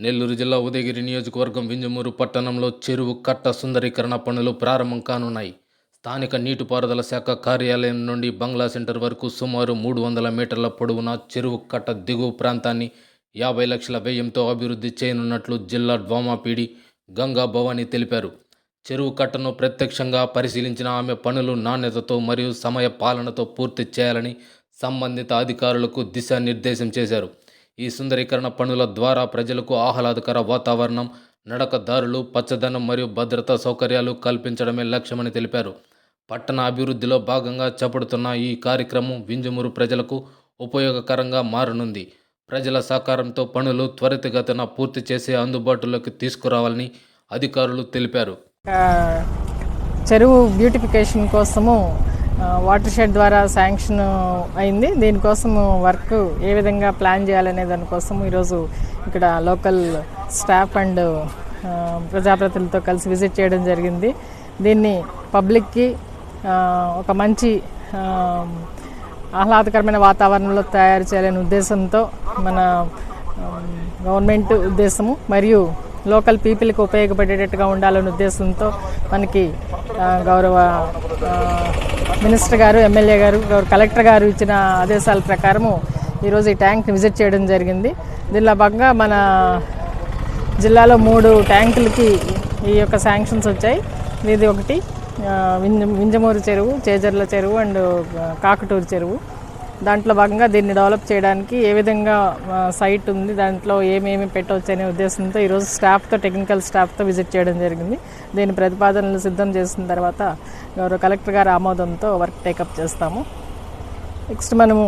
నెల్లూరు జిల్లా ఉదయగిరి నియోజకవర్గం వింజమూరు పట్టణంలో చెరువు కట్ట సుందరీకరణ పనులు ప్రారంభం కానున్నాయి. స్థానిక నీటిపారుదల శాఖ కార్యాలయం నుండి బంగ్లా సెంటర్ వరకు సుమారు 300 మీటర్ల పొడవున చెరువు కట్ట దిగువ ప్రాంతాన్ని 50 లక్షల వ్యయంతో అభివృద్ధి చేయనున్నట్లు జిల్లా డ్వామా గంగా భవానీ తెలిపారు. చెరువు కట్టను ప్రత్యక్షంగా పరిశీలించిన ఆమె పనులు నాణ్యతతో మరియు సమయ పాలనతో పూర్తి చేయాలని సంబంధిత అధికారులకు దిశానిర్దేశం చేశారు. ఈ సుందరీకరణ పనుల ద్వారా ప్రజలకు ఆహ్లాదకర వాతావరణం, నడకదారులు, పచ్చదనం మరియు భద్రతా సౌకర్యాలు కల్పించడమే లక్ష్యమని తెలిపారు. పట్టణ అభివృద్ధిలో భాగంగా చేపడుతున్న ఈ కార్యక్రమం వింజమూరు ప్రజలకు ఉపయోగకరంగా మారనుంది. ప్రజల సహకారంతో పనులు త్వరితగతిన పూర్తి చేసి అందుబాటులోకి తీసుకురావాలని అధికారులు తెలిపారు. చెరువు బ్యూటిఫికేషన్ కోసము వాటర్ షెడ్ ద్వారా శాంక్షన్ అయింది. దీనికోసం వర్క్ ఏ విధంగా ప్లాన్ చేయాలనే దానికోసం ఈరోజు ఇక్కడ లోకల్ స్టాఫ్ అండ్ ప్రజాప్రతినిధులతో కలిసి విజిట్ చేయడం జరిగింది. దీన్ని పబ్లిక్కి ఒక మంచి ఆహ్లాదకరమైన వాతావరణంలో తయారు చేయాలనే ఉద్దేశంతో మన గవర్నమెంట్ ఉద్దేశము మరియు లోకల్ పీపుల్కి ఉపయోగపడేటట్టుగా ఉండాలనే ఉద్దేశంతో మనకి గౌరవ మినిస్టర్ గారు, ఎమ్మెల్యే గారు, గౌరవ కలెక్టర్ గారు ఇచ్చిన ఆదేశాల ప్రకారము ఈరోజు ఈ ట్యాంక్ని విజిట్ చేయడం జరిగింది. దీనిలో భాగంగా మన జిల్లాలో 3 ట్యాంకులకి ఈ యొక్క శాంక్షన్స్ వచ్చాయి. ఇది ఒకటి వింజమూరు చెరువు, చేజర్ల చెరువు అండ్ కాకటూరు చెరువు. దాంట్లో భాగంగా దీన్ని డెవలప్ చేయడానికి ఏ విధంగా సైట్ ఉంది, దాంట్లో ఏమేమి పెట్టవచ్చు అనే ఉద్దేశంతో ఈరోజు టెక్నికల్ స్టాఫ్తో విజిట్ చేయడం జరిగింది. దీని ప్రతిపాదనలు సిద్ధం చేసిన తర్వాత గౌరవ కలెక్టర్ గారి ఆమోదంతో వర్క్ టేకప్ చేస్తాము. నెక్స్ట్ మనము